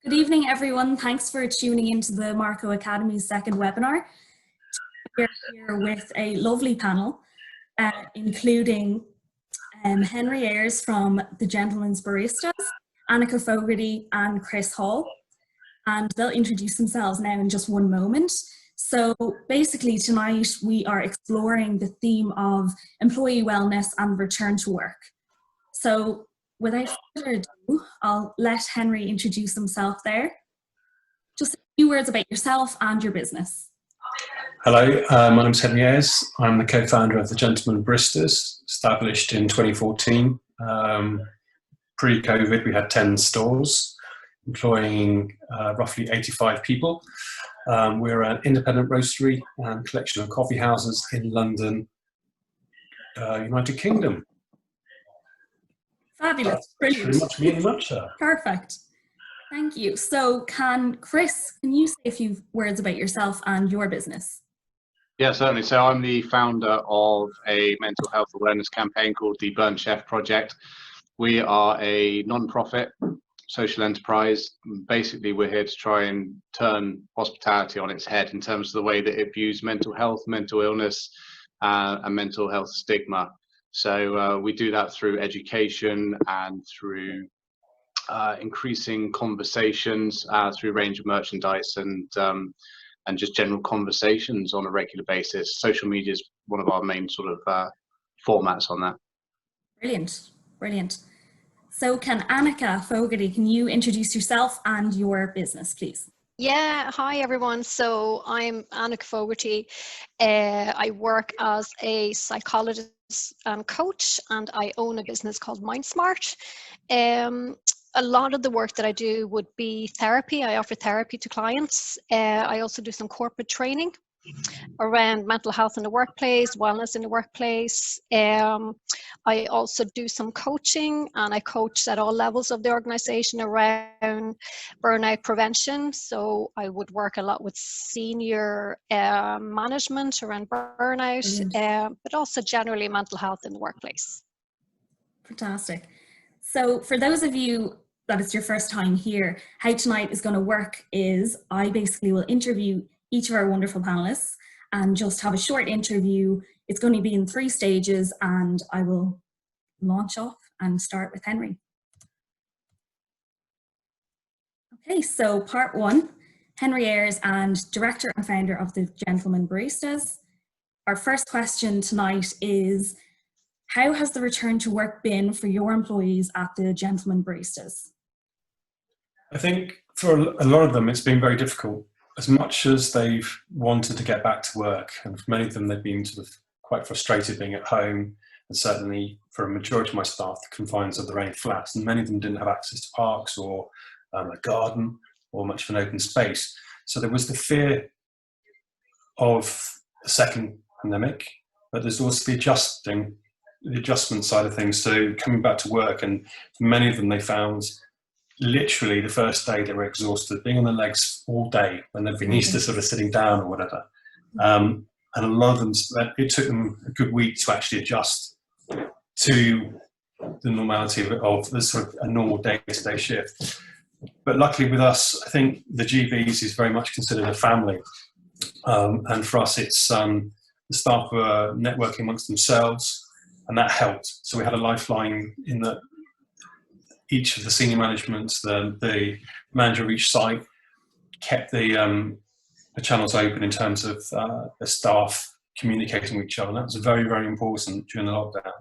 Good evening, everyone. Thanks for tuning into the Marco Academy's second webinar. We're here with a lovely panel, including Henry Ayers from the Gentlemen's Baristas, Annika Fogarty and Kris Hall, and they'll introduce themselves now in just one moment. So basically tonight we are exploring the theme of employee wellness and return to work. So without further ado, I'll let Henry introduce himself there. Just a few words about yourself and your business. Hello, my name is Henry Ayers. I'm the co-founder of the Gentlemen Baristas, established in 2014. Pre-COVID, we had 10 stores, employing roughly 85 people. We're an independent roastery and collection of coffee houses in London, United Kingdom. Fabulous, brilliant. Pretty much me in a nutshell. Perfect. Thank you. So Kris, can you say a few words about yourself and your business? Yeah, certainly. So I'm the founder of a mental health awareness campaign called the Burn Chef Project. We are a non-profit social enterprise. Basically, we're here to try and turn hospitality on its head in terms of the way that it views mental health, mental illness, and mental health stigma. So we do that through education and through increasing conversations through a range of merchandise and just general conversations on a regular basis. Social media is one of our main sort of formats on that. Brilliant, brilliant. So can Annika Fogarty, can you introduce yourself and your business, please? Yeah, hi everyone. So I'm Annika Fogarty. I work as a psychologist and coach, and I own a business called MindSmart. A lot of the work that I do would be therapy. I offer therapy to clients. I also do some corporate training around mental health in the workplace, wellness in the workplace. I also do some coaching, and I coach at all levels of the organization around burnout prevention. So I would work a lot with senior management around burnout, but also generally mental health in the workplace. Fantastic. So for those of you that it's your first time here, how tonight is going to work is I basically will interview each of our wonderful panelists and just have a short interview. It's going to be in 3 stages, and I will launch off and start with Henry. Okay, so part 1, Henry Ayers, and director and founder of the Gentlemen Baristas. Our first question tonight is, how has the return to work been for your employees at the Gentlemen Baristas? I think for a lot of them, it's been very difficult. As much as they've wanted to get back to work, and for many of them, they've been sort of quite frustrated being at home, and certainly for a majority of my staff, the confines of their own flats, and many of them didn't have access to parks or a garden or much of an open space. So there was the fear of a second pandemic, but there's also the adjustment side of things. So coming back to work, and for many of them, they found literally the first day they were exhausted, being on their legs all day when they've been used to sort of sitting down or whatever. And a lot of them, it took them a good week to actually adjust to the normality of the sort of a normal day-to-day shift. But luckily with us, I think the GBs is very much considered a family. And for us, it's the staff were networking amongst themselves, and that helped. So we had a lifeline in that each of the senior managements, the manager of each site, kept the channels open in terms of the staff communicating with each other. And that was very, very important during the lockdown.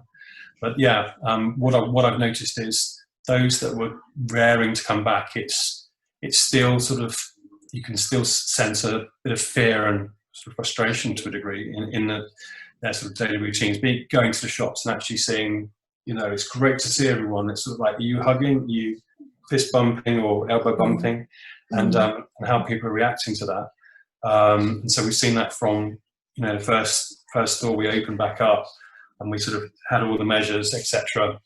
But yeah, what I've noticed is those that were raring to come back, it's still sort of, you can still sense a bit of fear and sort of frustration to a degree in their sort of daily routines, going to the shops and actually seeing, you know, it's great to see everyone. It's sort of like, are you hugging, are you fist bumping or elbow bumping, and how people are reacting to that. And so we've seen that from, you know, the first store we opened back up, and we sort of had all the measures, etc.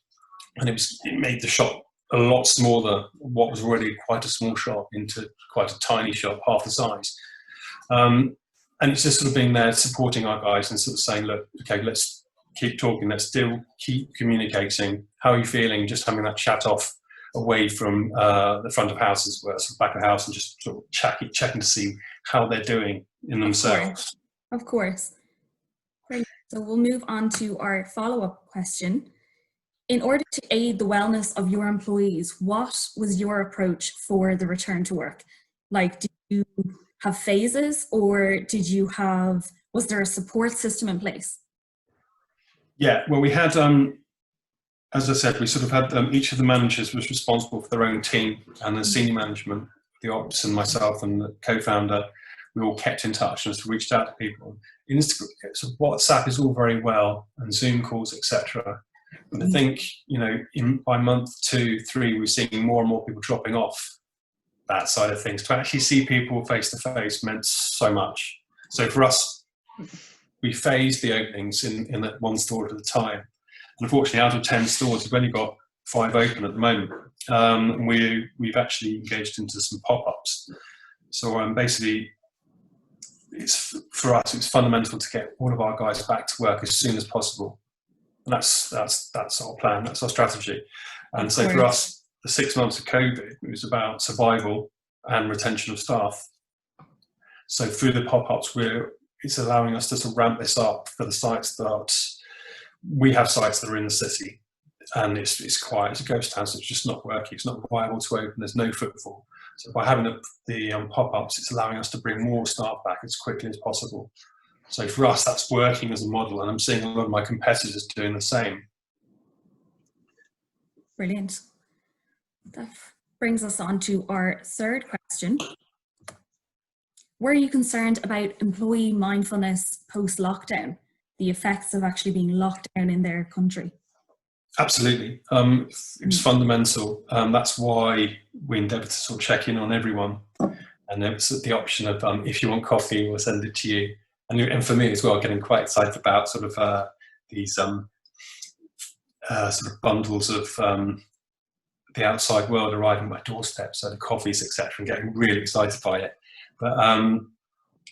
And it made the shop a lot smaller, what was already quite a small shop into quite a tiny shop, half the size. And it's just sort of being there supporting our guys and sort of saying, look, okay, let's keep talking, let's still keep communicating. How are you feeling? Just having that chat off away from the front of houses, where sort of back of the house, and just sort of checking to see how they're doing in themselves. Of course. Brilliant. So we'll move on to our follow-up question. In order to aid the wellness of your employees, what was your approach for the return to work? Like, did you have phases, or was there a support system in place? Yeah, well, we had, as I said, we sort of had each of the managers was responsible for their own team, and the senior management, the ops, and myself and the co-founder, we all kept in touch and reached out to people. Instagram, so WhatsApp is all very well, and Zoom calls, etc. But I think, you know, by month 2, 3, we're seeing more and more people dropping off that side of things. To actually see people face to face meant so much. So for us, we phased the openings in that one store at a time. And unfortunately, out of 10 stores, we've only got 5 open at the moment. We've actually engaged into some pop-ups. So basically, for us, it's fundamental to get all of our guys back to work as soon as possible. And that's our plan, that's our strategy. And so for us, the 6 months of COVID, it was about survival and retention of staff. So through the pop-ups, it's allowing us to sort of ramp this up for the sites that we have, sites that are in the city, and it's quiet, it's a ghost town, so it's just not working, it's not viable to open, there's no footfall. So by having the pop-ups, it's allowing us to bring more staff back as quickly as possible. So for us, that's working as a model, and I'm seeing a lot of my competitors doing the same. Brilliant. That brings us on to our third question. Were you concerned about employee mindfulness post-lockdown, the effects of actually being locked down in their country? Absolutely. It was fundamental. That's why we endeavoured to sort of check in on everyone. And there was the option of, if you want coffee, we'll send it to you. And for me as well, getting quite excited about sort of these sort of bundles of the outside world arriving at my doorstep, so the coffees, etc., and getting really excited by it. But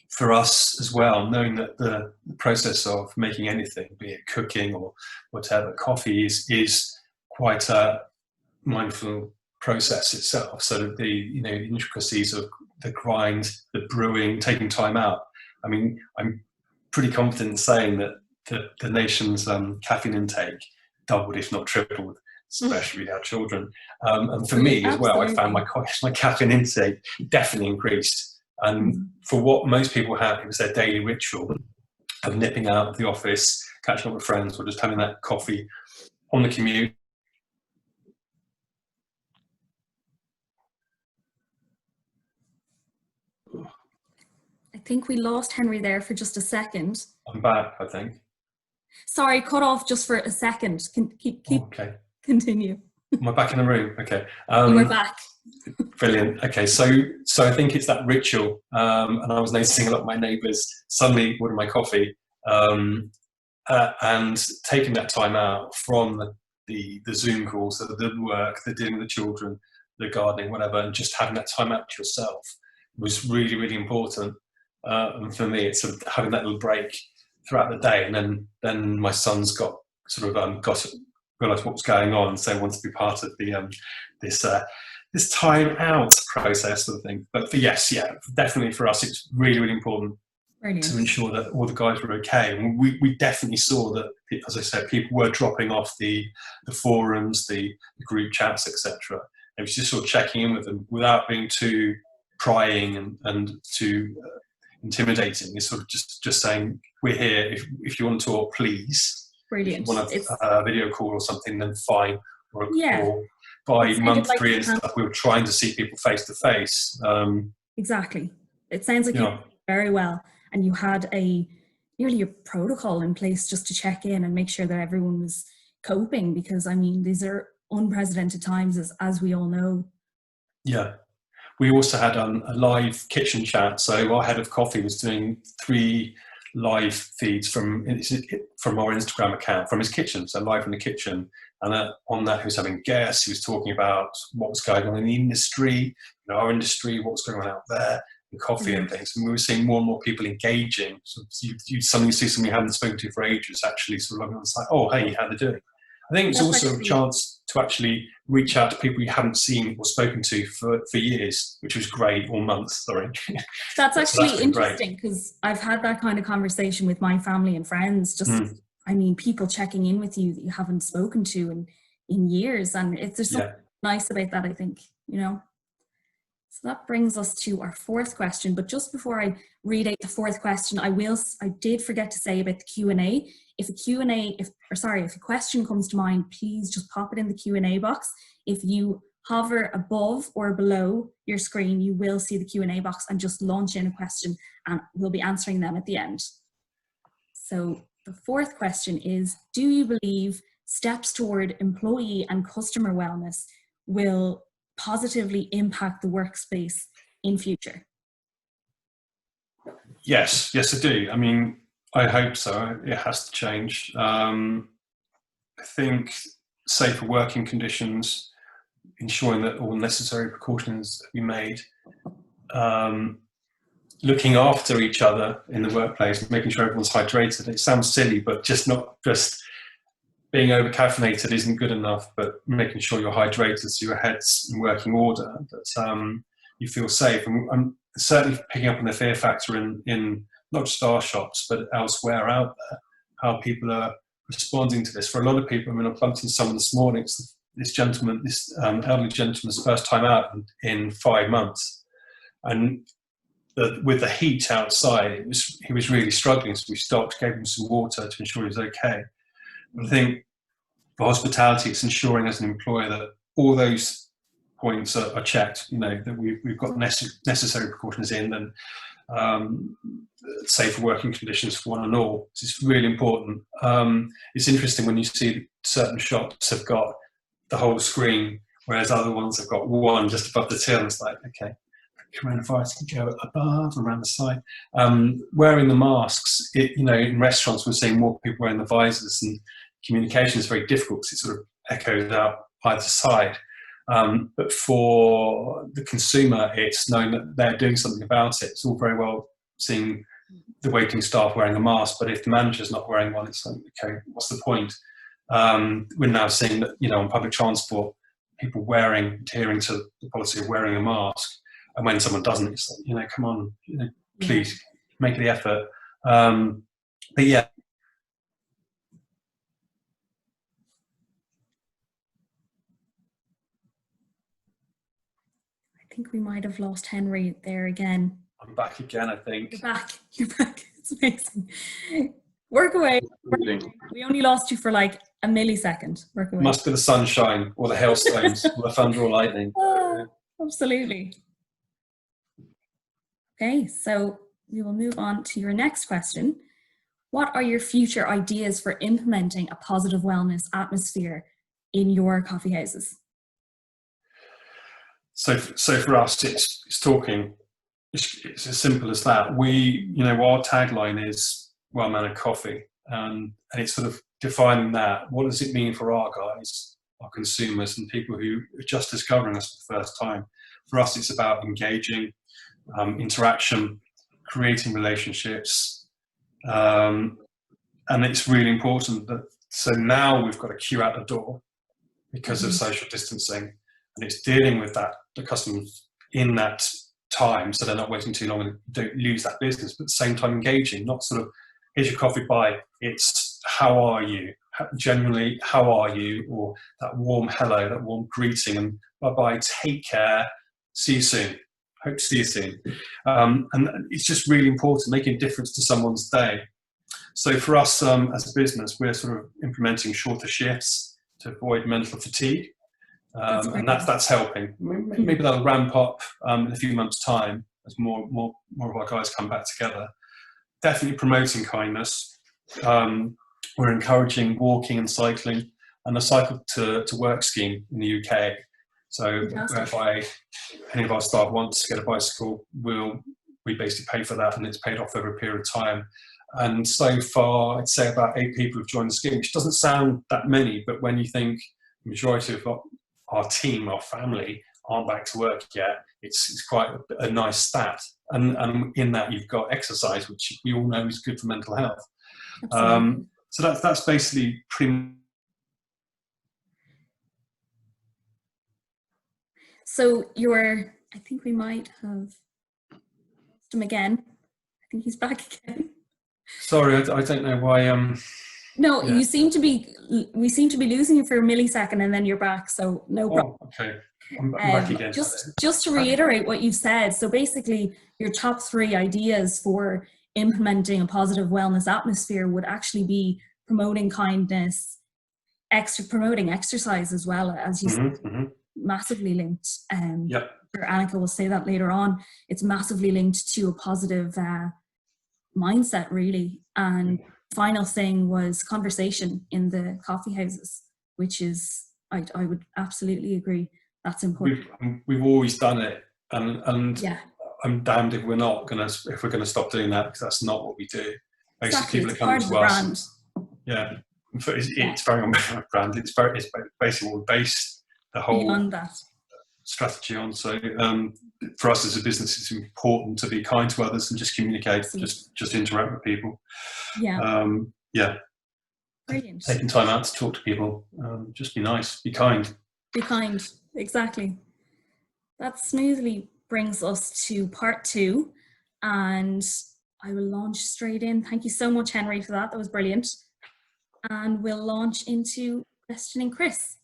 for us as well, knowing that the process of making anything, be it cooking or whatever, coffee is quite a mindful process itself. So the intricacies of the grind, the brewing, taking time out. I mean, I'm pretty confident in saying that the nation's caffeine intake doubled, if not tripled, especially with our children. And for me as well, I found my caffeine intake definitely increased. And for what most people have, it was their daily ritual of nipping out of the office, catching up with friends, or just having that coffee on the commute. I think we lost Henry there for just a second. I'm back, I think. Sorry, cut off just for a second. Okay. Continue. Am I back in the room? Okay. We're back. Brilliant. Okay, so I think it's that ritual, and I was noticing a lot of my neighbours suddenly ordering my coffee, and taking that time out from the Zoom calls, the work, the dealing with the children, the gardening, whatever, and just having that time out to yourself was really, really important. And for me, it's sort of having that little break throughout the day, and then my son's got realised what was going on, so wanted to be part of the this time out process sort of thing. But definitely for us, it's really, really important. Brilliant. To ensure that all the guys were okay. And we definitely saw that, as I said, people were dropping off the forums, the group chats, etc. It was just sort of checking in with them without being too prying and too intimidating. It's sort of just saying, we're here. If you want to talk, please. Brilliant. If you want a video call or something, then fine. Or by month 3 and stuff, we were trying to see people face to face. Exactly. It sounds like you did very well, and you had nearly a protocol in place just to check in and make sure that everyone was coping, because I mean, these are unprecedented times, as we all know. Yeah. We also had a live kitchen chat. So our head of coffee was doing 3 live feeds from our Instagram account, from his kitchen, so live in the kitchen. And on that, he was having guests. He was talking about what was going on in the industry, our industry, what was going on out there, and coffee and things. And we were seeing more and more people engaging. So you suddenly see somebody you haven't spoken to for ages, actually sort of on the side, oh, hey, how are they doing? I think it's That's also actually- a chance to actually reach out to people you haven't seen or spoken to for years, which was great, or months, sorry. That's actually that's been great. interesting, because I've had that kind of conversation with my family and friends. Just, I mean, people checking in with you that you haven't spoken to in years, and there's something nice about that, I think, you know. So that brings us to our fourth question. But just before I read out the fourth question, I did forget to say about the Q&A. If a question comes to mind, please just pop it in the Q&A box. If you hover above or below your screen, you will see the Q&A box, and just launch in a question and we'll be answering them at the end. So the fourth question is, do you believe steps toward employee and customer wellness will positively impact the workspace in future? Yes, I do. I mean, I hope so. It has to change. I think safer working conditions, ensuring that all necessary precautions be made, looking after each other in the workplace, making sure everyone's hydrated. It sounds silly, but not just being over-caffeinated isn't good enough, but making sure you're hydrated so your head's in working order, that you feel safe. And I'm certainly picking up on the fear factor in not just our shops, but elsewhere out there, how people are responding to this. For a lot of people, I mean, I bumped into someone this morning. It's this elderly gentleman's first time out in 5 months. And with the heat outside, he was really struggling. So we stopped, gave him some water to ensure he was okay. But I think for hospitality, it's ensuring as an employer that all those points are checked, you know, that we've got necessary precautions in, and safer working conditions for one and all. It's really important. It's interesting when you see certain shops have got the whole screen, whereas other ones have got one just above the till. It's like, okay, coronavirus can go above, around the side. Wearing the masks, you know, in restaurants we're seeing more people wearing the visors, and communication is very difficult because it sort of echoes out either side. But for the consumer, it's knowing that they're doing something about it. It's all very well seeing the waiting staff wearing a mask, but if the manager's not wearing one, it's like, okay, what's the point? We're now seeing that, you know, on public transport, people adhering to the policy of wearing a mask. And when someone doesn't, it's like, you know, come on, you know, please make the effort. But yeah. I think we might have lost Henry there again. I'm back again, I think. You're back. It's amazing. Work away. We only lost you for like a millisecond. Work away. Must be the sunshine or the hailstones or the thunder or lightning. Absolutely. Okay, so we will move on to your next question. What are your future ideas for implementing a positive wellness atmosphere in your coffee houses? So for us, it's talking. It's as simple as that. You know, our tagline is well-mannered coffee, and it's sort of defining that. What does it mean for our guys, our consumers, and people who are just discovering us for the first time? For us, it's about engaging, interaction, creating relationships, and it's really important that. So now we've got a queue out the door because of social distancing, and it's dealing with that, the customers in that time, so they're not waiting too long and don't lose that business, but at the same time engaging, not sort of, here's your coffee, bye. It's, how are you? Generally, how are you? Or that warm hello, that warm greeting, and bye-bye, take care, see you soon. Hope to see you soon. And it's just really important, making a difference to someone's day. So for us as a business, we're sort of implementing shorter shifts to avoid mental fatigue. And that's helping. Maybe that'll ramp up in a few months' time as more of our guys come back together. Definitely promoting kindness. We're encouraging walking and cycling, and a cycle to work scheme in the UK. So whereby any of our staff wants to get a bicycle, we basically pay for that, and it's paid off over a period of time. And so far, I'd say about 8 people have joined the scheme, which doesn't sound that many, but when you think the majority of our team, our family, aren't back to work yet, it's quite a nice stat. And in that, you've got exercise, which we all know is good for mental health. So that's basically pretty So I think we might have lost him again. I think he's back again. Sorry, I don't know why. No, Yeah. we seem to be losing you for a millisecond and then you're back. So no problem. Oh, okay. I'm back again. Just to reiterate what you've said. So basically, your top 3 ideas for implementing a positive wellness atmosphere would actually be promoting kindness, promoting exercise as well, as you said, massively linked. Yep. Sure, Annika will say that later on. It's massively linked to a positive mindset, really. And final thing was conversation in the coffee houses, which is, I would absolutely agree. That's important. We've always done it, and yeah. I'm damned if we're gonna stop doing that, because that's not what we do. Basically, exactly. people are It's coming part of to the us. brand. Yeah, it's very on brand. It's basically what we base the whole Beyond that strategy on. So for us as a business, it's important to be kind to others and just communicate, just interact with people. Yeah. Yeah. Brilliant. Taking time out to talk to people. Just be nice. Be kind. Be kind. Exactly. That smoothly brings us to part 2, and I will launch straight in. Thank you so much, Henry, for that. That was brilliant. And we'll launch into questioning Kris.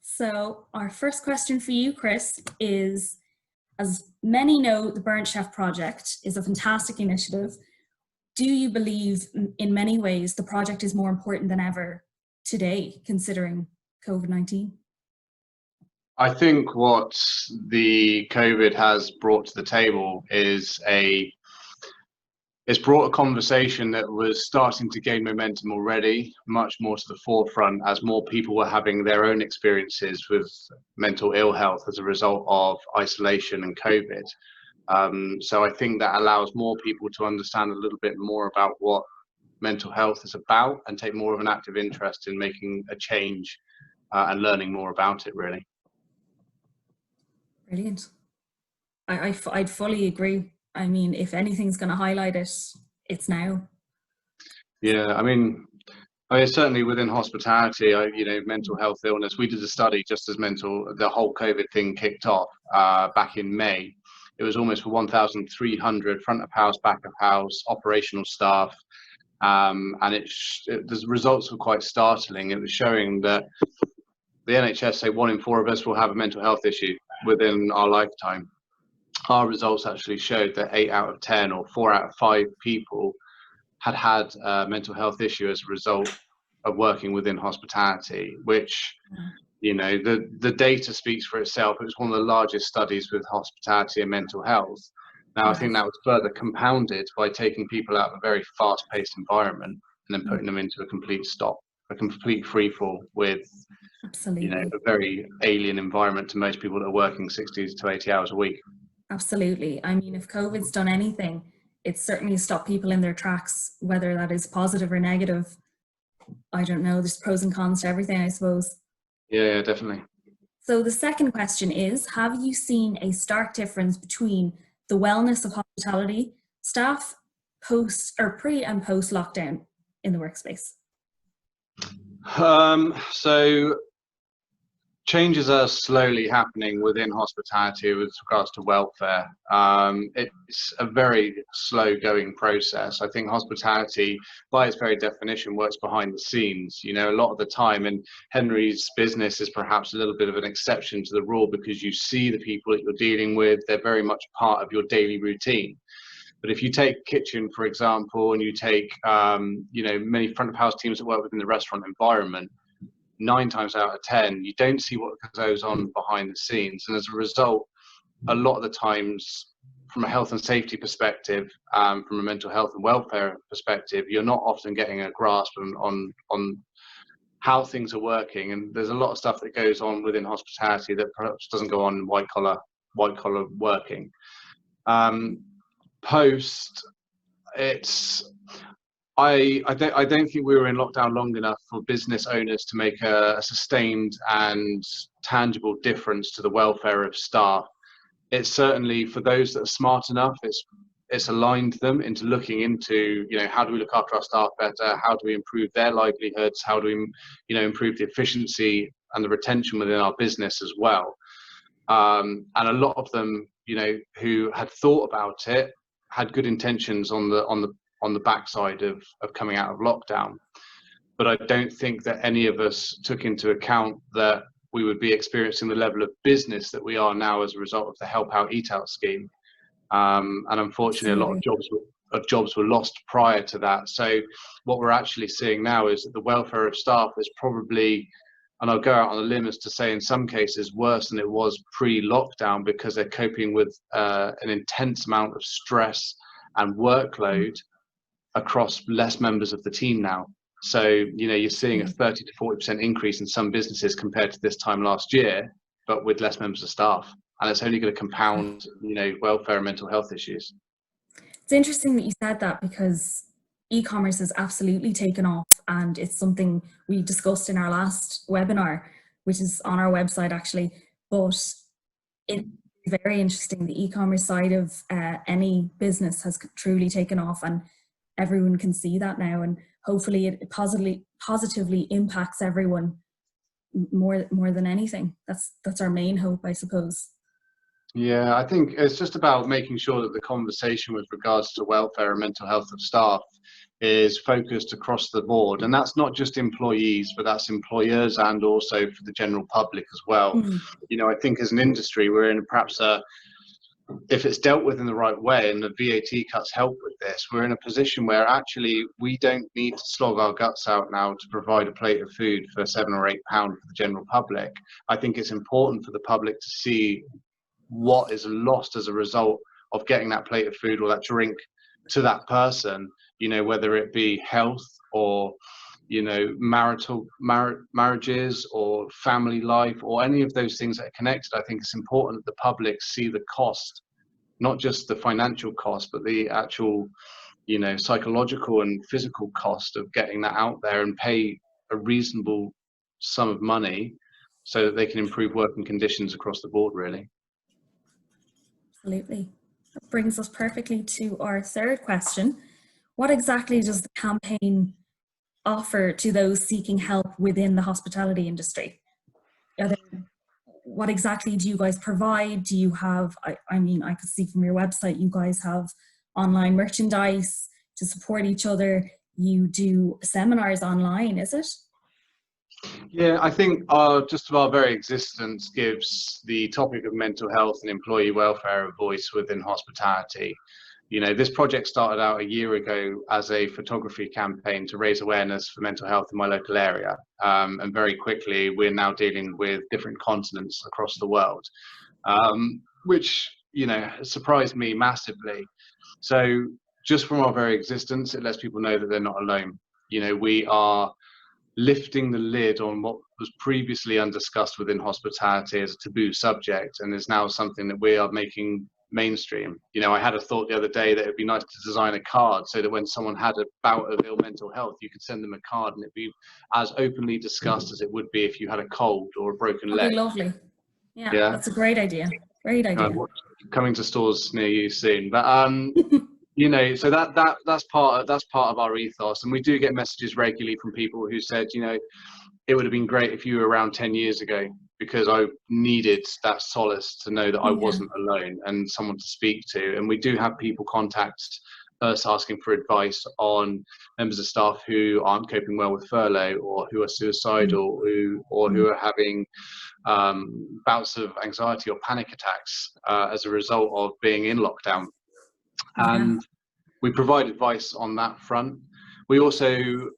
So our first question for you, Kris, is, as many know, the Burnt Chef Project is a fantastic initiative. Do you believe in many ways the project is more important than ever today, considering COVID-19? I think what the COVID has brought to the table is it's brought a conversation that was starting to gain momentum already, much more to the forefront, as more people were having their own experiences with mental ill health as a result of isolation and COVID. So I think that allows more people to understand a little bit more about what mental health is about and take more of an active interest in making a change and learning more about it, really. Brilliant. I'd fully agree. I mean, if anything's going to highlight it, it's now. Yeah, I mean, certainly within hospitality, mental health illness, we did a study just as the whole COVID thing kicked off back in May. It was almost for 1,300 front of house, back of house, operational staff. And the results were quite startling. It was showing that the NHS say 1 in 4 of us will have a mental health issue within our lifetime. Our results actually showed that 8 out of 10 or 4 out of 5 people had a mental health issue as a result of working within hospitality, which, the data speaks for itself. It was one of the largest studies with hospitality and mental health. Now, I think that was further compounded by taking people out of a very fast-paced environment and then putting them into a complete stop, a complete freefall with, a very alien environment to most people that are working 60 to 80 hours a week. Absolutely. I mean, if COVID's done anything, it's certainly stopped people in their tracks, whether that is positive or negative. I don't know. There's pros and cons to everything, I suppose. Yeah, definitely. So the second question is, have you seen a stark difference between the wellness of hospitality staff pre and post lockdown in the workspace? So changes are slowly happening within hospitality with regards to welfare. It's a very slow going process. I think hospitality, by its very definition, works behind the scenes, a lot of the time. And Henry's business is perhaps a little bit of an exception to the rule, because you see the people that you're dealing with, they're very much part of your daily routine. But if you take kitchen, for example, and you take, many front of house teams that work within the restaurant environment, 9 times out of 10, you don't see what goes on behind the scenes. And as a result, a lot of the times, from a health and safety perspective, from a mental health and welfare perspective, you're not often getting a grasp on how things are working. And there's a lot of stuff that goes on within hospitality that perhaps doesn't go on in white collar working. Post, I don't think we were in lockdown long enough for business owners to make a sustained and tangible difference to the welfare of staff. It's certainly, for those that are smart enough, it's aligned them into looking into, how do we look after our staff better? How do we improve their livelihoods? How do we, improve the efficiency and the retention within our business as well? and a lot of them, you know, who had thought about it, had good intentions on the backside of coming out of lockdown. But I don't think that any of us took into account that we would be experiencing the level of business that we are now as a result of the Help Out Eat Out scheme. And unfortunately, a lot of jobs were lost prior to that. So what we're actually seeing now is that the welfare of staff is probably, and I'll go out on a limb as to say in some cases, worse than it was pre-lockdown, because they're coping with an intense amount of stress and workload across less members of the team now. So, you know, you're seeing a 30 to 40% increase in some businesses compared to this time last year, but with less members of staff. And it's only going to compound, you know, welfare and mental health issues. It's interesting that you said that, because e-commerce has absolutely taken off, and it's something we discussed in our last webinar, which is on our website actually. But it's very interesting. The e-commerce side of any business has truly taken off, and everyone can see that now, and hopefully it positively impacts everyone more than anything. That's our main hope, I suppose. Yeah, I think it's just about making sure that the conversation with regards to welfare and mental health of staff is focused across the board. And that's not just employees, but that's employers and also for the general public as well. You know, I think as an industry, we're in perhaps if it's dealt with in the right way, and the VAT cuts help with this, we're in a position where actually we don't need to slog our guts out now to provide a plate of food for £7 or £8 for the general public. I think it's important for the public to see what is lost as a result of getting that plate of food or that drink to that person, you know, whether it be health or, you know, marriages or family life or any of those things that are connected. I think it's important that the public see the cost, not just the financial cost, but the actual, you know, psychological and physical cost of getting that out there, and pay a reasonable sum of money so that they can improve working conditions across the board, really. Absolutely. That brings us perfectly to our third question. What exactly does the campaign offer to those seeking help within the hospitality industry? What exactly do you guys provide? Do you have, I mean, I could see from your website, you guys have online merchandise to support each other. You do seminars online, is it? Yeah, I think just our very existence gives the topic of mental health and employee welfare a voice within hospitality. You know, this project started out a year ago as a photography campaign to raise awareness for mental health in my local area. And very quickly, we're now dealing with different continents across the world, which, you know, surprised me massively. So just from our very existence, it lets people know that they're not alone. You know, we are lifting the lid on what was previously undiscussed within hospitality as a taboo subject, and is now something that we are making mainstream. You know, I had a thought the other day that it'd be nice to design a card so that when someone had a bout of ill mental health, you could send them a card and it'd be as openly discussed as it would be if you had a cold or a broken leg. That'd be lovely. Yeah, that's a great idea. Great idea. Coming to stores near you soon. But you know, so that's part of our ethos, and we do get messages regularly from people who said, you know, it would have been great if you were around 10 years ago, because I needed that solace to know that I wasn't alone and someone to speak to. And we do have people contact us asking for advice on members of staff who aren't coping well with furlough, or who are suicidal, or who are having bouts of anxiety or panic attacks as a result of being in lockdown. And we provide advice on that front. We also,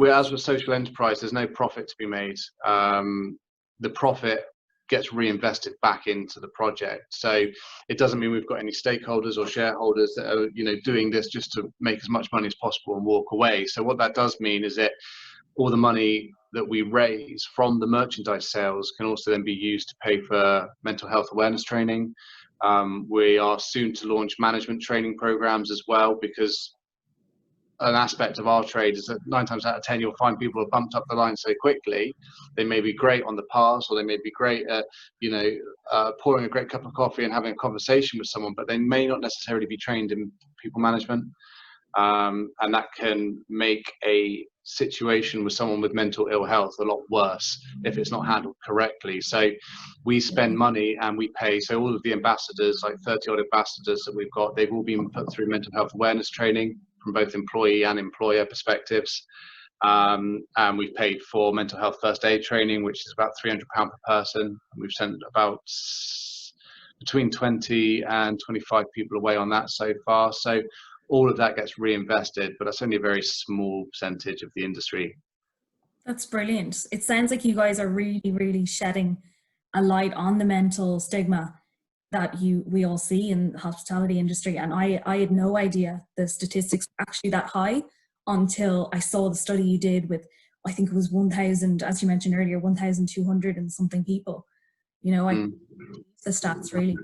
as with social enterprise, there's no profit to be made. The profit gets reinvested back into the project. So it doesn't mean we've got any stakeholders or shareholders that are, you know, doing this just to make as much money as possible and walk away. So what that does mean is that all the money that we raise from the merchandise sales can also then be used to pay for mental health awareness training. We are soon to launch management training programs as well, because an aspect of our trade is that 9 times out of 10 you'll find people have bumped up the line so quickly. They may be great on the pass, or they may be great at, you know, pouring a great cup of coffee and having a conversation with someone, but they may not necessarily be trained in people management, and that can make a situation with someone with mental ill health a lot worse if it's not handled correctly. So we spend money and we pay. So all of the ambassadors, like 30 odd ambassadors that we've got, they've all been put through mental health awareness training from both employee and employer perspectives. And we've paid for mental health first aid training, which is about £300 per person. We've sent about between 20 and 25 people away on that so far. So all of that gets reinvested, but that's only a very small percentage of the industry. That's brilliant. It sounds like you guys are really, really shedding a light on the mental stigma that we all see in the hospitality industry. And I had no idea the statistics were actually that high until I saw the study you did with, I think it was 1,000, as you mentioned earlier, 1,200 and something people. You know, the stats really.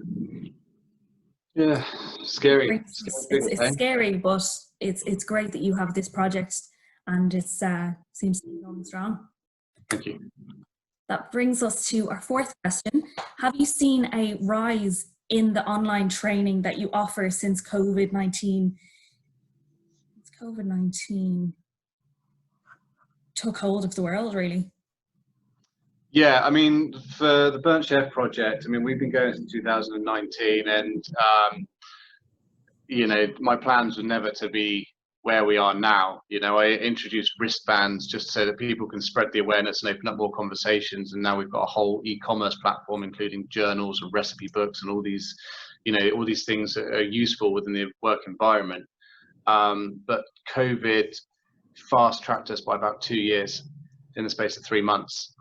Yeah, scary. It's scary, but it's great that you have this project, and it seems to be going strong. Thank you. That brings us to our fourth question. Have you seen a rise in the online training that you offer since COVID-19 took hold of the world, really? Yeah, I mean, for the Burnt Chef project, I mean, we've been going since 2019, and you know, my plans were never to be where we are now. You know, I introduced wristbands just so that people can spread the awareness and open up more conversations, and now we've got a whole e-commerce platform, including journals and recipe books and all these, you know, all these things that are useful within the work environment. But COVID fast-tracked us by about 2 years in the space of 3 months.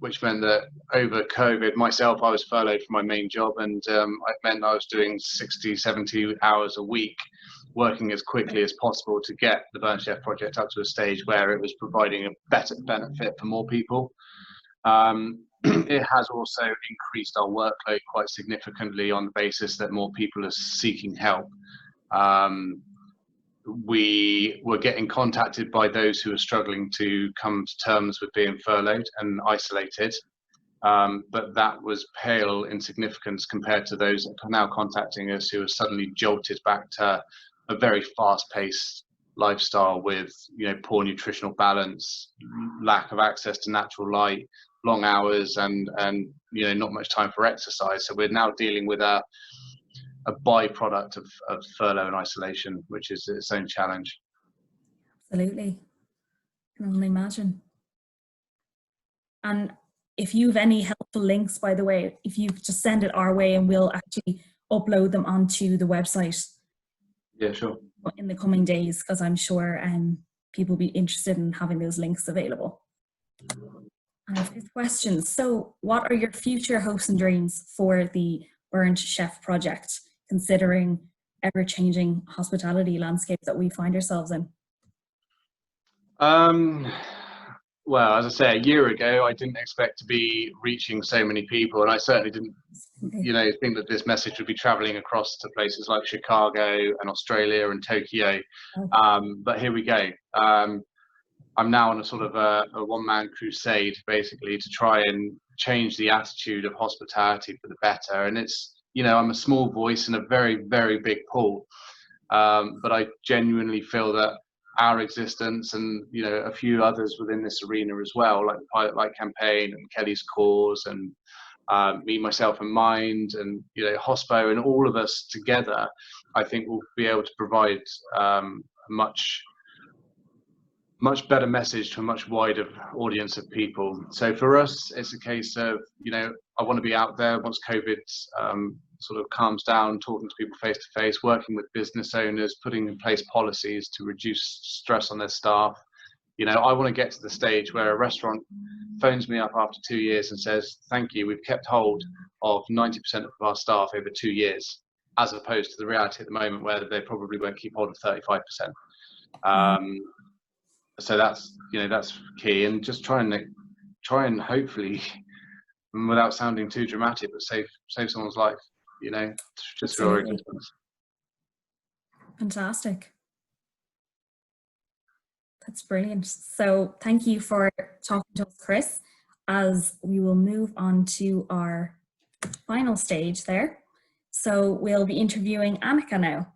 Which meant that over COVID, myself, I was furloughed from my main job, and it meant I was doing 60, 70 hours a week, working as quickly as possible to get the Burnt Chef project up to a stage where it was providing a better benefit for more people. It has also increased our workload quite significantly on the basis that more people are seeking help. We were getting contacted by those who are struggling to come to terms with being furloughed and isolated, but that was pale in significance compared to those that are now contacting us who are suddenly jolted back to a very fast-paced lifestyle with, you know, poor nutritional balance, lack of access to natural light, long hours, and you know, not much time for exercise. So we're now dealing with a byproduct of furlough and isolation, which is its own challenge. Absolutely. I can only imagine. And if you have any helpful links, by the way, if you just send it our way, and we'll actually upload them onto the website. Yeah, sure. In the coming days, because I'm sure people will be interested in having those links available. And our fifth question. So what are your future hopes and dreams for the Burnt Chef project, considering ever-changing hospitality landscape that we find ourselves in? Well, as I say, a year ago, I didn't expect to be reaching so many people, and I certainly didn't, you know, think that this message would be traveling across to places like Chicago and Australia and Tokyo. But here we go. I'm now on a sort of a one-man crusade, basically, to try and change the attitude of hospitality for the better. And it's, you know, I'm a small voice in a very, very big pool. But I genuinely feel that our existence, and, you know, a few others within this arena as well, like the Pilot Light campaign and Kelly's Cause, and Me, Myself and Mind, and, you know, Hospo, and all of us together, I think we'll be able to provide a much better message to a much wider audience of people. So for us, it's a case of, you know, I want to be out there once COVID sort of calms down, talking to people face to face, working with business owners, putting in place policies to reduce stress on their staff. You know, I want to get to the stage where a restaurant phones me up after 2 years and says, thank you, we've kept hold of 90% of our staff over 2 years, as opposed to the reality at the moment where they probably won't keep hold of 35%. So that's, you know, that's key, and just try and hopefully, without sounding too dramatic, but save someone's life, you know, just for our existence. Fantastic. That's brilliant. So thank you for talking to us, Kris, as we will move on to our final stage there. So we'll be interviewing Annika now.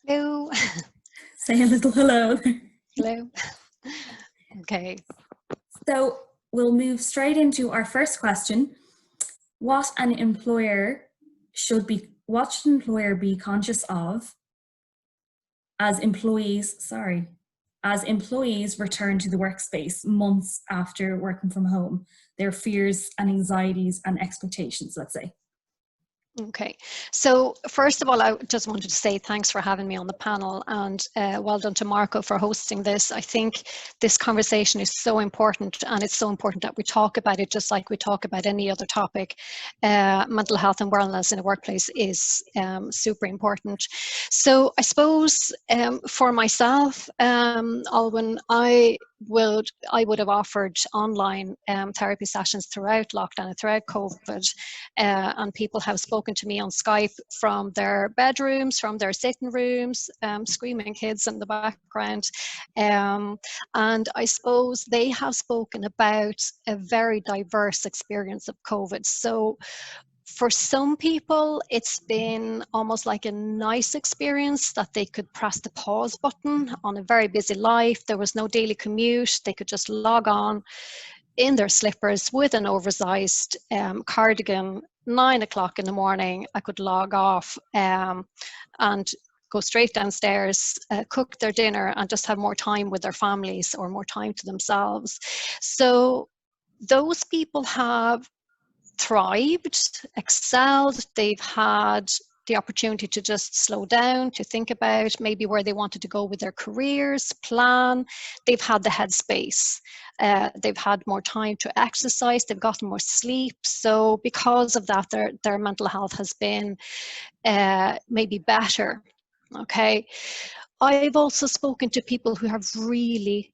Hello. say a little hello. Hello. Okay. So we'll move straight into our first question. What should an employer be conscious of as employees return to the workspace months after working from home? Their fears and anxieties and expectations, let's say. Okay, so first of all, I just wanted to say thanks for having me on the panel, and well done to Marco for hosting this. I think this conversation is so important, and it's so important that we talk about it just like we talk about any other topic. Mental health and wellness in a workplace is super important. So I suppose for myself, Alwyn, I would have offered online therapy sessions throughout lockdown and throughout COVID, and people have spoken to me on Skype from their bedrooms, from their sitting rooms, screaming kids in the background, and I suppose they have spoken about a very diverse experience of COVID. So for some people, it's been almost like a nice experience that they could press the pause button on a very busy life. There was no daily commute. They could just log on in their slippers with an oversized cardigan. 9 o'clock in the morning, I could log off and go straight downstairs, cook their dinner, and just have more time with their families or more time to themselves. So those people have thrived, excelled. They've had the opportunity to just slow down, to think about maybe where they wanted to go with their careers, plan. They've had the headspace. They've had more time to exercise. They've gotten more sleep. So because of that, their mental health has been maybe better. Okay. I've also spoken to people who have really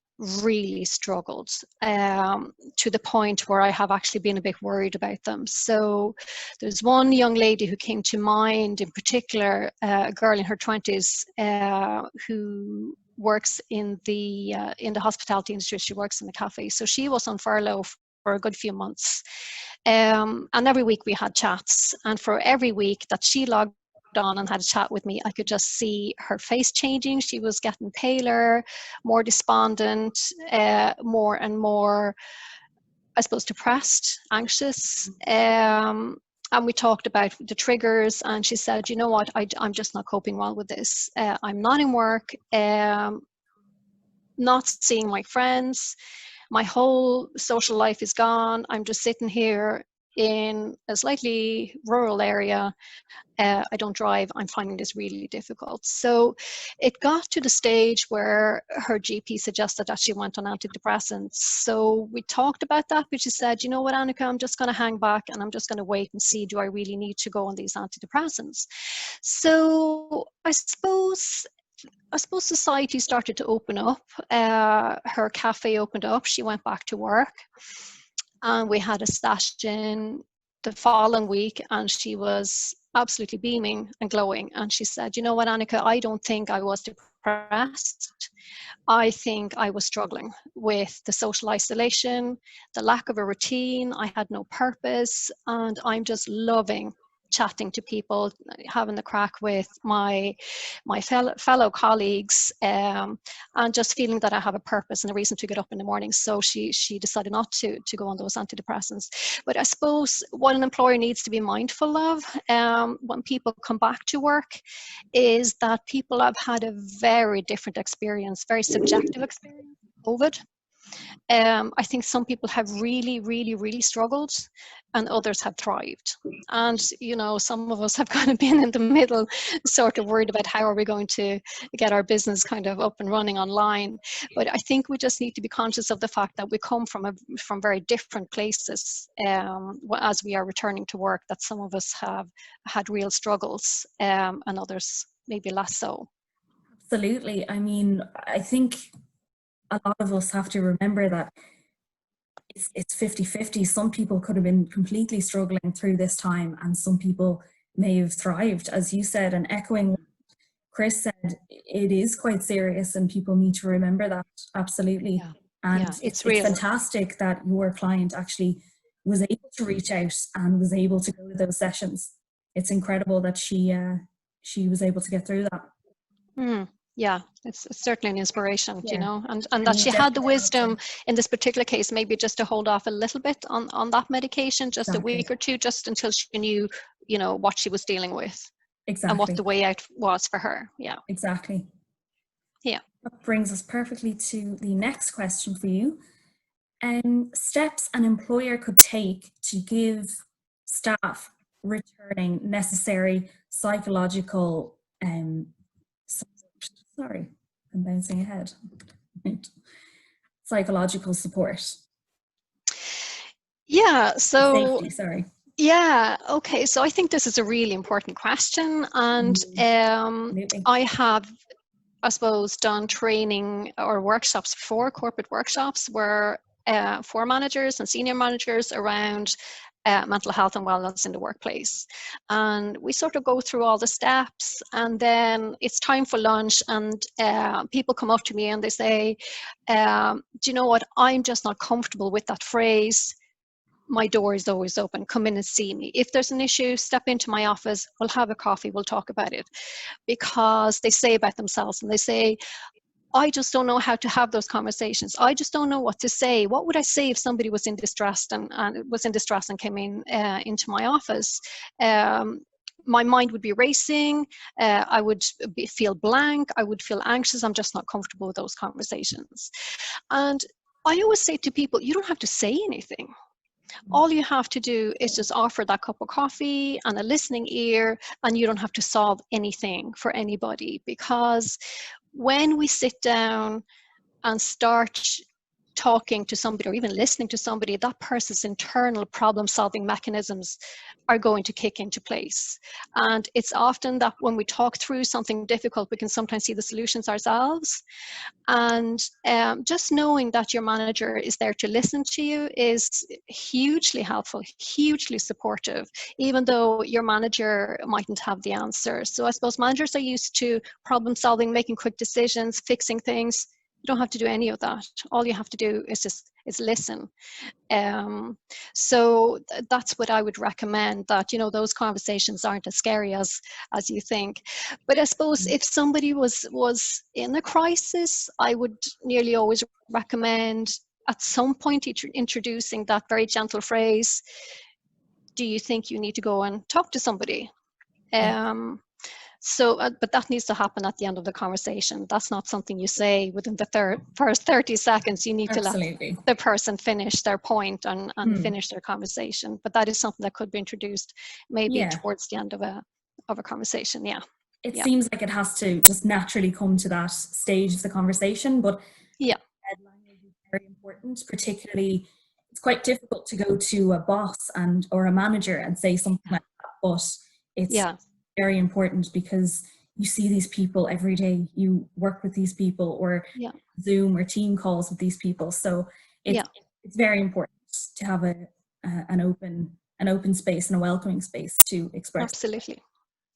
struggled to the point where I have actually been a bit worried about them. So there's one young lady who came to mind in particular, a girl in her 20s who works in the hospitality industry. She works in the cafe. So she was on furlough for a good few months. And every week we had chats. And for every week that she logged on and had a chat with me, I could just see her face changing. She was getting paler, more despondent, more and more, I suppose, depressed, anxious. And we talked about the triggers, and she said, you know what, I'm just not coping well with this. I'm not in work, not seeing my friends. My whole social life is gone. I'm just sitting here in a slightly rural area. I don't drive. I'm finding this really difficult. So it got to the stage where her GP suggested that she went on antidepressants. So we talked about that, but she said, you know what, Annika, I'm just going to hang back and I'm just going to wait and see, do I really need to go on these antidepressants? So I suppose society started to open up. Her cafe opened up. She went back to work. And we had a session the following week, and she was absolutely beaming and glowing. And she said, you know what, Annika, I don't think I was depressed. I think I was struggling with the social isolation, the lack of a routine. I had no purpose, and I'm just loving chatting to people, having the crack with my fellow colleagues, and just feeling that I have a purpose and a reason to get up in the morning. So she decided not to go on those antidepressants. But I suppose what an employer needs to be mindful of when people come back to work is that people have had a very different experience, very subjective experience with COVID. I think some people have really struggled, and others have thrived. And, you know, some of us have kind of been in the middle, sort of worried about how are we going to get our business kind of up and running online. But I think we just need to be conscious of the fact that we come from very different places as we are returning to work, that some of us have had real struggles and others maybe less so. Absolutely. I mean, I think a lot of us have to remember that it's 50-50. Some people could have been completely struggling through this time, and some people may have thrived, as you said. And echoing what Kris said, it is quite serious, and people need to remember that. Absolutely. Yeah. And Yeah, it's real. fantastic that your client actually was able to reach out and was able to go to those sessions. It's incredible that she was able to get through that. Yeah, it's certainly an inspiration, Yeah. you know, and And that you she had the definitely have wisdom in this particular case, maybe just to hold off a little bit on that medication, just a Exactly. week or two, just until she knew, you know, what she was dealing with and what Exactly. the way out was for her. Yeah. Exactly. Yeah. That brings us perfectly to the next question for you. Steps an employer could take to give staff returning necessary psychological support. Sorry, I'm bouncing ahead. Psychological support. Yeah. So, Safety, sorry. yeah. Okay. So I think this is a really important question. And Absolutely. I have, I suppose, done training or workshops before, corporate workshops, where for managers and senior managers around mental health and wellness in the workplace. And we sort of go through all the steps, and then it's time for lunch, and people come up to me and they say, do you know what, I'm just not comfortable with that phrase. My door is always open. Come in and see me. If there's an issue, step into my office. We'll have a coffee. We'll talk about it. Because they say about themselves, and they say, I just don't know how to have those conversations. I just don't know what to say. What would I say if somebody was in distress and was in distress and came in into my office? My mind would be racing. I would feel blank. I would feel anxious. I'm just not comfortable with those conversations. And I always say to people, you don't have to say anything. All you have to do is just offer that cup of coffee and a listening ear, and you don't have to solve anything for anybody. Because when we sit down and start talking to somebody or even listening to somebody, that person's internal problem solving mechanisms are going to kick into place. And it's often that when we talk through something difficult, we can sometimes see the solutions ourselves. And just knowing that your manager is there to listen to you is hugely helpful, hugely supportive, even though your manager mightn't have the answer. So I suppose managers are used to problem solving, making quick decisions, fixing things. You don't have to do any of that. All you have to do is listen. So that's what I would recommend, that, you know, those conversations aren't as scary as you think. But I suppose if somebody was in a crisis, I would nearly always recommend at some point introducing that very gentle phrase, do you think you need to go and talk to somebody? So, but that needs to happen at the end of the conversation. That's not something you say within the first 30 seconds. You need Absolutely. to let the person finish their point and finish their conversation. But that is something that could be introduced maybe towards the end of a conversation. Yeah. It seems like it has to just naturally come to that stage of the conversation, but language is very important. Particularly, it's quite difficult to go to a boss or a manager and say something like that, but it's very important because you see these people every day, you work with these people, or Zoom or team calls with these people. So it's very important to have an open space and a welcoming space to express. Absolutely.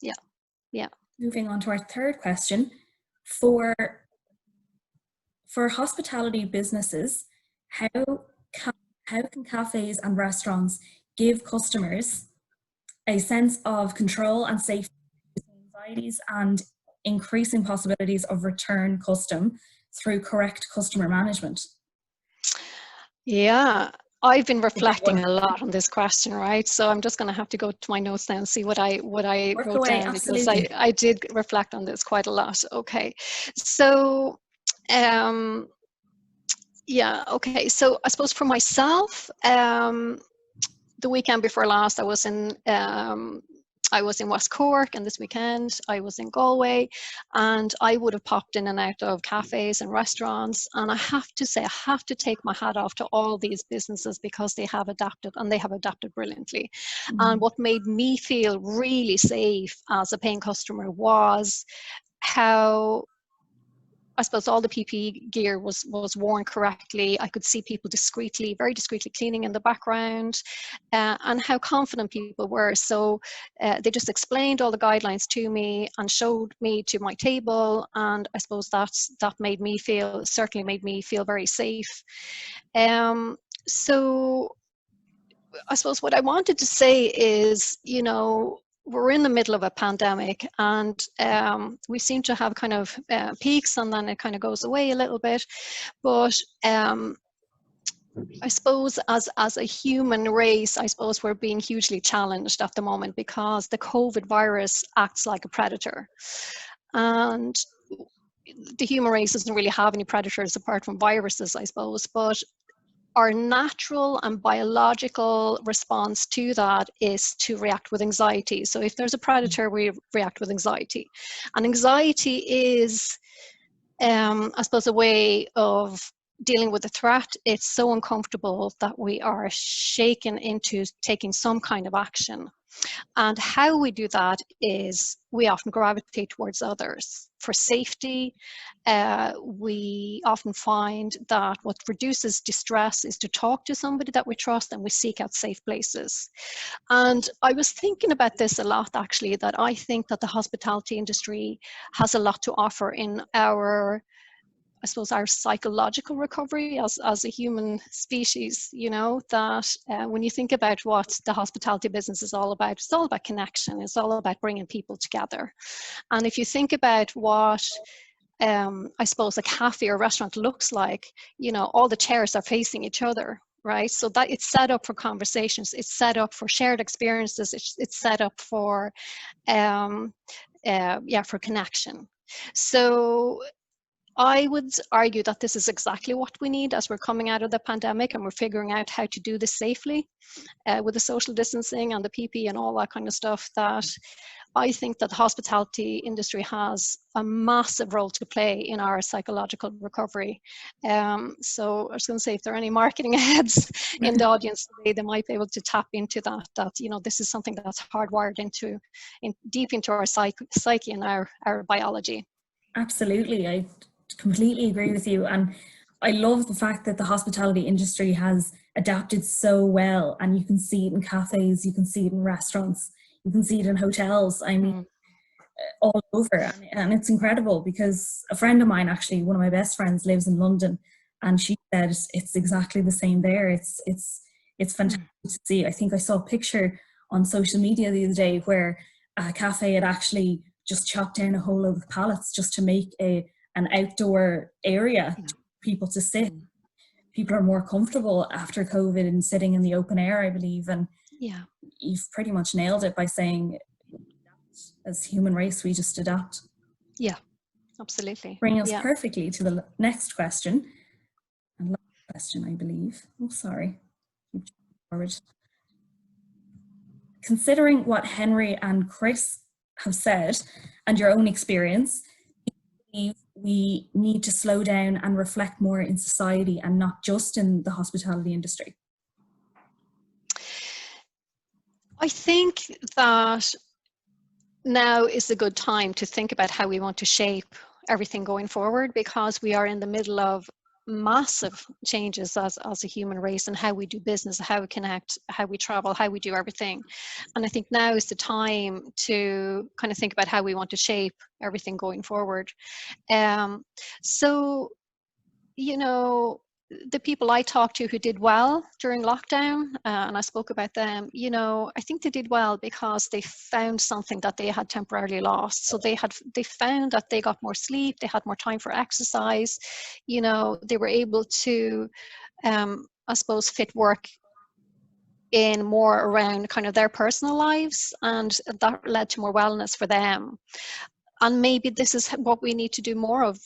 Yeah. Moving on to our third question. For hospitality businesses, how can cafes and restaurants give customers a sense of control and safety, anxieties, and increasing possibilities of return custom through correct customer management? Yeah, I've been reflecting a lot on this question, right? So I'm just going to have to go to my notes now and see what I wrote down, because I did reflect on this quite a lot. Okay, so yeah, okay. So I suppose for myself, the weekend before last, I was in West Cork, and this weekend I was in Galway, and I would have popped in and out of cafes and restaurants. And I have to say, I have to take my hat off to all these businesses, because they have adapted, and they have adapted brilliantly. And what made me feel really safe as a paying customer was how, I suppose, all the PPE gear was worn correctly. I could see people very discreetly cleaning in the background, and how confident people were. So they just explained all the guidelines to me and showed me to my table. And I suppose that certainly made me feel very safe. So I suppose what I wanted to say is, you know, we're in the middle of a pandemic, and we seem to have kind of peaks, and then it kind of goes away a little bit. But I suppose as a human race, I suppose we're being hugely challenged at the moment, because the COVID virus acts like a predator. And the human race doesn't really have any predators apart from viruses, I suppose. But our natural and biological response to that is to react with anxiety. So if there's a predator, we react with anxiety. And anxiety is, I suppose, a way of dealing with the threat. It's so uncomfortable that we are shaken into taking some kind of action. And how we do that is we often gravitate towards others for safety. We often find that what reduces distress is to talk to somebody that we trust, and we seek out safe places. And I was thinking about this a lot, actually, that I think that the hospitality industry has a lot to offer in our, I suppose, our psychological recovery as a human species. You know, that when you think about what the hospitality business is all about, it's all about connection. It's all about bringing people together. And if you think about what, I suppose, a cafe or restaurant looks like, you know, all the chairs are facing each other, right? So that it's set up for conversations. It's set up for shared experiences. It's set up for, for connection. So I would argue that this is exactly what we need as we're coming out of the pandemic, and we're figuring out how to do this safely with the social distancing and the PPE and all that kind of stuff. That I think that the hospitality industry has a massive role to play in our psychological recovery. So I was going to say, if there are any marketing heads in the audience today, they might be able to tap into that, you know, this is something that's hardwired deep into our psyche and our biology. Absolutely. I completely agree with you, and I love the fact that the hospitality industry has adapted so well, and you can see it in cafes, you can see it in restaurants, you can see it in hotels, I mean, all over. And it's incredible, because a friend of mine, actually one of my best friends, lives in London, and she said it's exactly the same there. It's fantastic to see. I think I saw a picture on social media the other day where a cafe had actually just chopped down a whole load of pallets just to make an outdoor area for people to sit. People are more comfortable after COVID and sitting in the open air, I believe. And you've pretty much nailed it by saying, as human race, we just adapt. Yeah, absolutely. Bringing us perfectly to the next question. And last question, I believe. Oh, sorry. Keep forward. Considering what Henry and Kris have said and your own experience, we need to slow down and reflect more in society and not just in the hospitality industry? I think that now is a good time to think about how we want to shape everything going forward, because we are in the middle of massive changes as a human race, and how we do business, how we connect, how we travel, how we do everything. And I think now is the time to kind of think about how we want to shape everything going forward. So, you know, the people I talked to who did well during lockdown, and I spoke about them, you know, I think they did well because they found something that they had temporarily lost. So they found that they got more sleep, they had more time for exercise, you know, they were able to, I suppose, fit work in more around kind of their personal lives, and that led to more wellness for them. And maybe this is what we need to do more of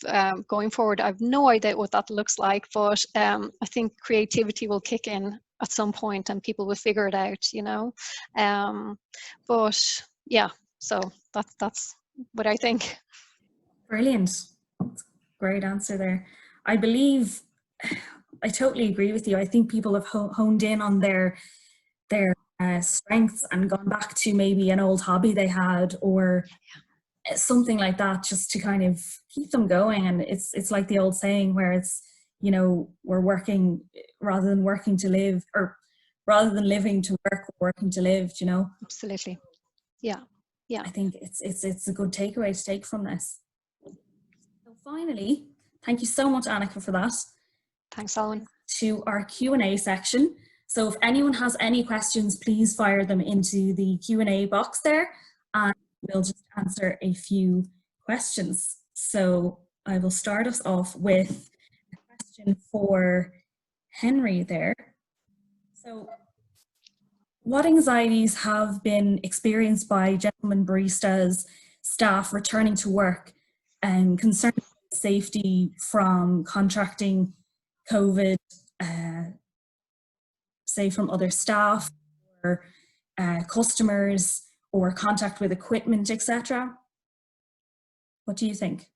going forward. I have no idea what that looks like, but I think creativity will kick in at some point and people will figure it out, you know. But yeah, so that's what I think. Brilliant. Great answer there. I believe, I totally agree with you. I think people have honed in on their strengths and gone back to maybe an old hobby they had, or something like that, just to kind of keep them going. And it's like the old saying where it's, you know, we're working rather than working to live, or rather than living to work, we're working to live, you know. Absolutely. Yeah. I think it's a good takeaway to take from this. So finally, thank you so much, Annika, for that. Thanks, Alan. To our Q&A section. So if anyone has any questions, please fire them into the Q&A box there, and we'll just answer a few questions. So I will start us off with a question for Henry there. So what anxieties have been experienced by gentlemen baristas staff returning to work and concerning safety from contracting COVID, say from other staff or customers or contact with equipment, etc.? What do you think?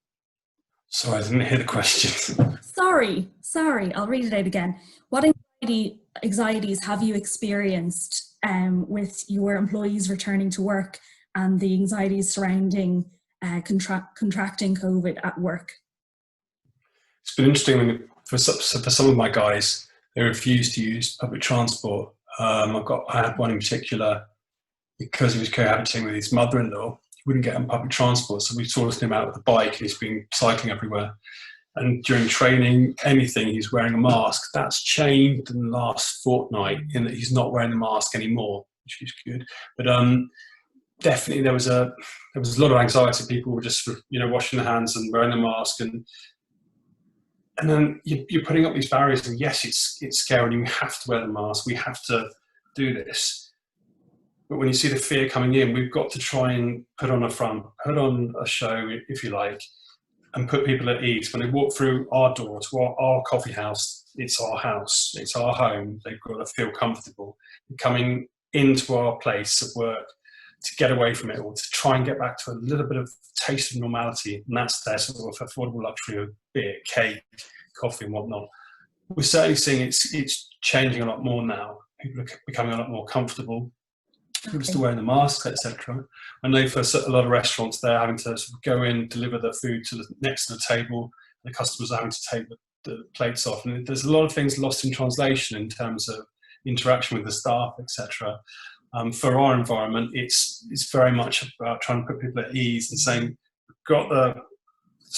Sorry, I didn't hear the question. Sorry, I'll read it out again. What anxieties have you experienced with your employees returning to work and the anxieties surrounding contracting COVID at work? It's been interesting for some of my guys, they refused to use public transport. I had one in particular, because he was cohabitating with his mother-in-law, he wouldn't get on public transport, so we sorted him out with a bike, and he's been cycling everywhere. And during training, anything, he's wearing a mask. That's changed in the last fortnight in that he's not wearing the mask anymore, which is good. But definitely there was a lot of anxiety. People were just washing their hands and wearing the mask, and then you're putting up these barriers. And yes, it's scary. You have to wear the mask. We have to do this. But when you see the fear coming in, we've got to try and put on a show, if you like, and put people at ease. When they walk through our door to our coffee house, it's our house, it's our home. They've got to feel comfortable. Coming into our place of work to get away from it all, to try and get back to a little bit of taste of normality, and that's their sort of affordable luxury of beer, cake, coffee and whatnot. We're certainly seeing it's changing a lot more now. People are becoming a lot more comfortable. People are still wearing the masks, etc. I know for a lot of restaurants, they're having to sort of go in, deliver the food next to the table. The customers are having to take the plates off, and there's a lot of things lost in translation in terms of interaction with the staff, etc. For our environment, it's very much about trying to put people at ease and saying, "We've got the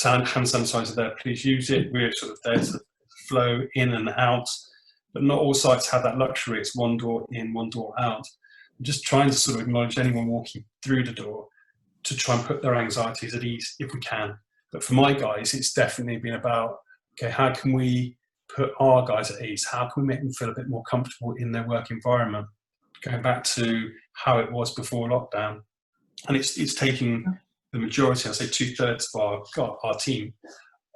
hand sanitizer there, please use it." We're sort of there to flow in and out, but not all sites have that luxury. It's one door in, one door out. Just trying to sort of acknowledge anyone walking through the door to try and put their anxieties at ease if we can. But for my guys, it's definitely been about, okay, how can we put our guys at ease? How can we make them feel a bit more comfortable in their work environment? Going back to how it was before lockdown. And it's taking the majority, I'd say 2/3 of our team,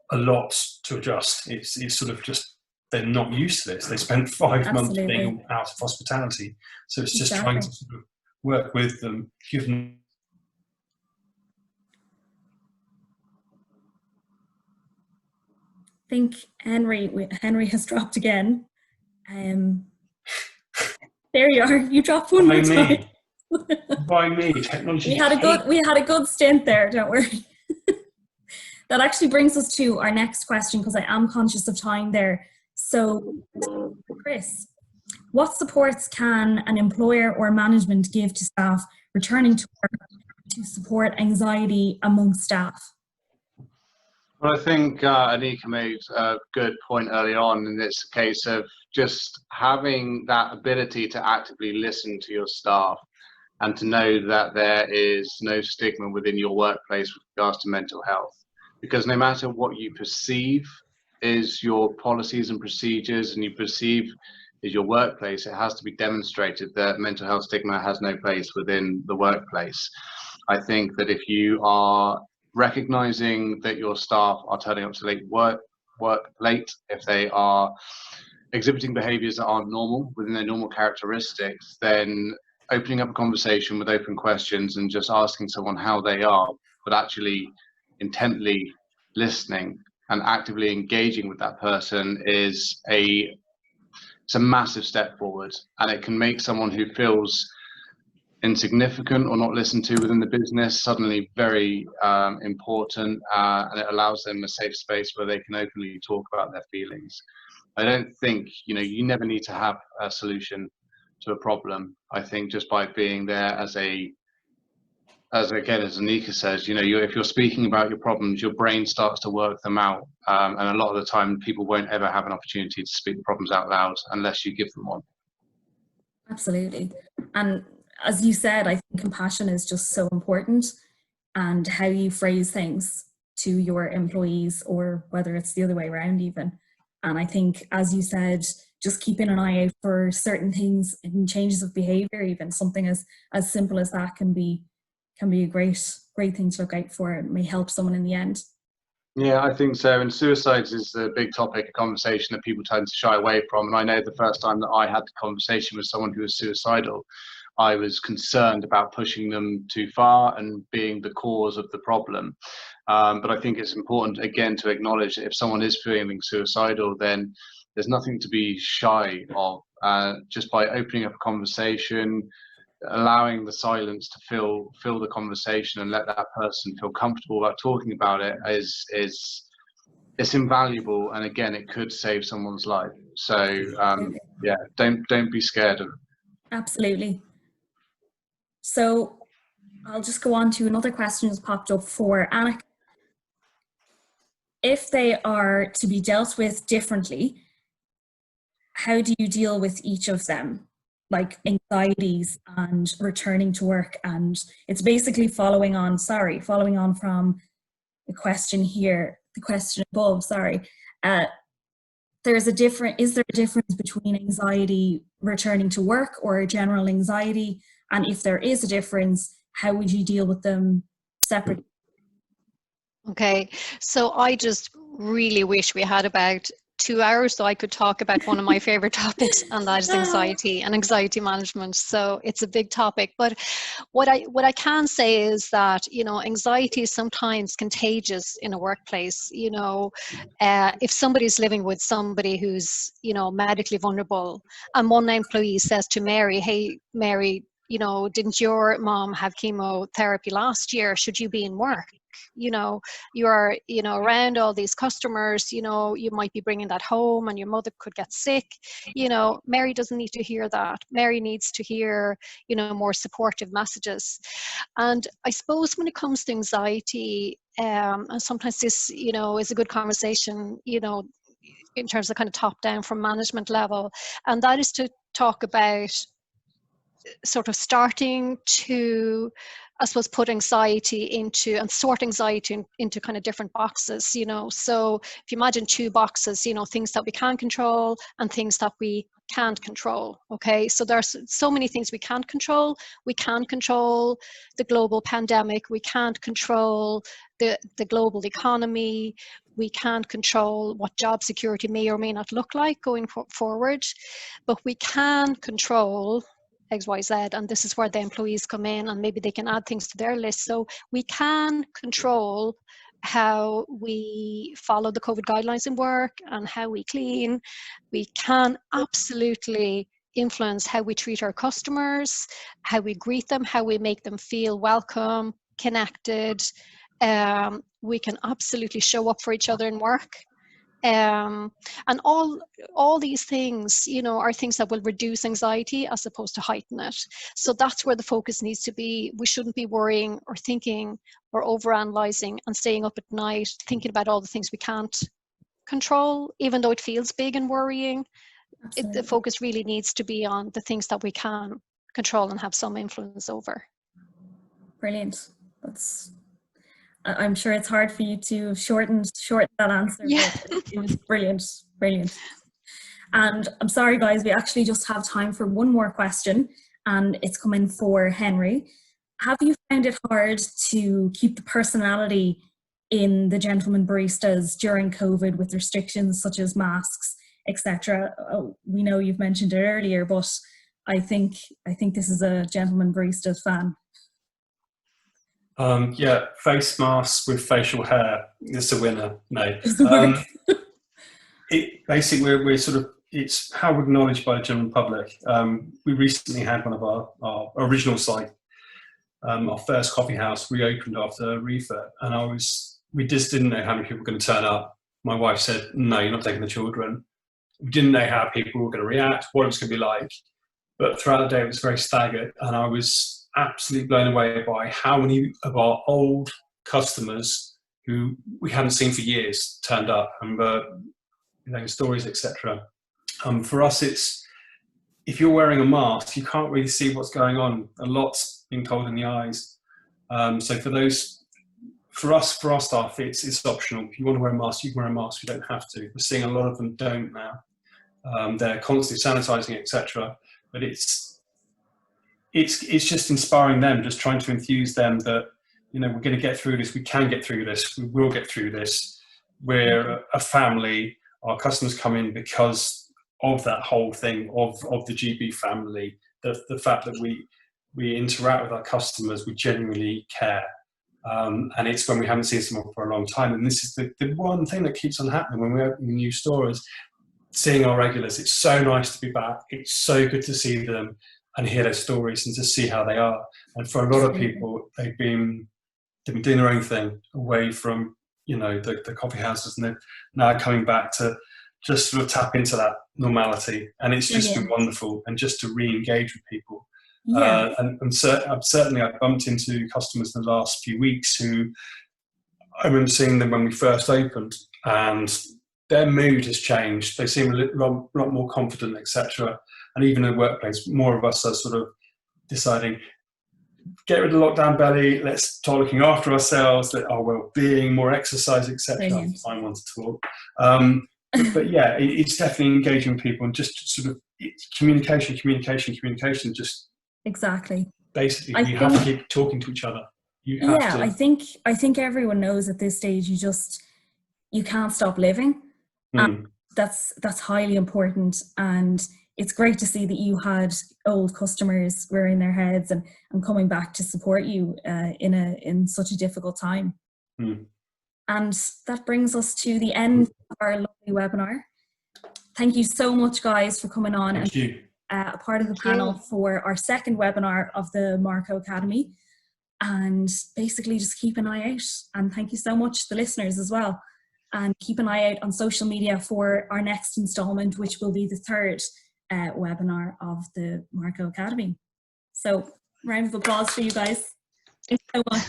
a lot to adjust. It's sort of just, they're not used to this. They spent 5 months being out of hospitality. So it's just trying to sort of work with them, give them. I think Henry has dropped again. There you are. You dropped one more time. By me, technology. We had a good stint there. Don't worry. That actually brings us to our next question, because I am conscious of time there. So, Kris, what supports can an employer or management give to staff returning to work to support anxiety among staff? Well, I think Annika made a good point early on, and it's a case of just having that ability to actively listen to your staff and to know that there is no stigma within your workplace with regards to mental health. Because no matter what you perceive is your policies and procedures, and you perceive is your workplace, it has to be demonstrated that mental health stigma has no place within the workplace. I think that if you are recognizing that your staff are turning up to work late, if they are exhibiting behaviors that aren't normal within their normal characteristics, then opening up a conversation with open questions and just asking someone how they are, but actually intently listening and actively engaging with that person it's a massive step forward, and it can make someone who feels insignificant or not listened to within the business suddenly very important, and it allows them a safe space where they can openly talk about their feelings. I don't think you never need to have a solution to a problem. I think just by being there as Annika says, if you're speaking about your problems, your brain starts to work them out. And a lot of the time, people won't ever have an opportunity to speak the problems out loud unless you give them one. Absolutely. And as you said, I think compassion is just so important, and how you phrase things to your employees, or whether it's the other way around even. And I think, as you said, just keeping an eye out for certain things and changes of behavior, even something as simple as that can be a great thing to look out for. It may help someone in the end. Yeah, I think so. And suicides is a big topic of conversation that people tend to shy away from. And I know the first time that I had the conversation with someone who was suicidal, I was concerned about pushing them too far and being the cause of the problem. But I think it's important, again, to acknowledge that if someone is feeling suicidal, then there's nothing to be shy of. Just by opening up a conversation, allowing the silence to fill the conversation and let that person feel comfortable about talking about it is it's invaluable. And again, it could save someone's life. So yeah, don't be scared of it. Absolutely. So I'll just go on to another question that's popped up for Annika. If they are to be dealt with differently, how do you deal with each of them? Like anxieties and returning to work. And it's basically following on from the question here, the question above, sorry. Is there a difference between anxiety returning to work or general anxiety? And if there is a difference, how would you deal with them separately? Okay, so I just really wish we had about 2 hours so I could talk about one of my favorite topics, and that is anxiety and anxiety management. So it's a big topic, but what I can say is that, you know, anxiety is sometimes contagious in a workplace. You know, if somebody's living with somebody who's, you know, medically vulnerable, and one employee says to Mary, "Hey, Mary, you know, didn't your mom have chemotherapy last year? Should you be in work? You know, you're, you know, around all these customers, you know, you might be bringing that home and your mother could get sick." You know, Mary doesn't need to hear that. Mary needs to hear, you know, more supportive messages. And I suppose when it comes to anxiety, and sometimes this, you know, is a good conversation, you know, in terms of kind of top down from management level, and that is to talk about sort of starting to, I suppose, put anxiety into and sort anxiety into kind of different boxes, you know. So if you imagine 2 boxes, you know, things that we can control and things that we can't control. Okay, so there's so many things we can't control. We can't control the global pandemic. We can't control the global economy. We can't control what job security may or may not look like going forward, but we can control XYZ, and this is where the employees come in, and maybe they can add things to their list. So we can control how we follow the COVID guidelines in work and how we clean. We can absolutely influence how we treat our customers, how we greet them, how we make them feel welcome, connected. We can absolutely show up for each other in work. And all these things, you know, are things that will reduce anxiety as opposed to heighten it. So that's where the focus needs to be. We shouldn't be worrying or thinking or overanalyzing and staying up at night thinking about all the things we can't control, even though it feels big and worrying. The focus really needs to be on the things that we can control and have some influence over. Brilliant. I'm sure it's hard for you to shorten that answer, yeah. But it was brilliant. And I'm sorry, guys, we actually just have time for one more question, and it's coming for Henry. Have you found it hard to keep the personality in the gentleman baristas during COVID with restrictions such as masks, etc.? We know you've mentioned it earlier, but I think this is a gentleman baristas fan. Yeah, face masks with facial hair. It's a winner. No. Basically, we're sort of, it's how we're acknowledged by the general public. We recently had one of our original site, our first coffee house, reopened after a refurb, and we just didn't know how many people were going to turn up. My wife said, "No, you're not taking the children." We didn't know how people were going to react, what it was going to be like. But throughout the day, it was very staggered, and I was absolutely blown away by how many of our old customers who we hadn't seen for years turned up, and stories, etc. For us, if you're wearing a mask, you can't really see what's going on. A lot's being told in the eyes. So for our staff, it's optional. If you want to wear a mask, you can wear a mask. You don't have to. We're seeing a lot of them don't now. They're constantly sanitizing, etc. But it's just inspiring them, just trying to enthuse them that, you know, we're going to get through this. We can get through this. We will get through this. We're a family. Our customers come in because of that whole thing of the GB family. The fact that we interact with our customers, we genuinely care. And it's when we haven't seen someone for a long time. And this is the one thing that keeps on happening when we open new stores, seeing our regulars. It's so nice to be back. It's so good to see them and hear their stories and to see how they are. And for a lot of people, they've been doing their own thing away from, you know, the coffee houses, and they're now coming back to just sort of tap into that normality. And it's just been wonderful, and just to re-engage with people. Yeah. And certainly I've bumped into customers in the last few weeks who I remember seeing them when we first opened, and their mood has changed. They seem a lot more confident, etc. And even in the workplace, more of us are sort of deciding, get rid of the lockdown belly, let's start looking after ourselves, our well-being, more exercise, etc. I want to talk. But yeah, it's definitely engaging with people, and just sort of communication, just exactly. Basically, you have to keep talking to each other. I think everyone knows at this stage you can't stop living. And that's highly important, and it's great to see that you had old customers rearing their heads and coming back to support you in such a difficult time. And that brings us to the end of our lovely webinar. Thank you so much, guys, for coming on and a part of the panel for our second webinar of the Marco Academy. And basically just keep an eye out. And thank you so much, the listeners as well. And keep an eye out on social media for our next installment, which will be the third webinar of the Marco Academy. So, round of applause for you guys. Thank you so much.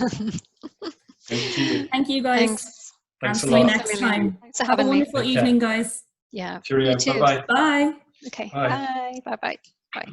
Thank you. Thank you, guys. Thanks and a lot. see you next time. Thanks for Have a wonderful evening, guys. Yeah. Cheerio. Bye-bye. Bye. Okay. Bye. Bye. Bye. Bye.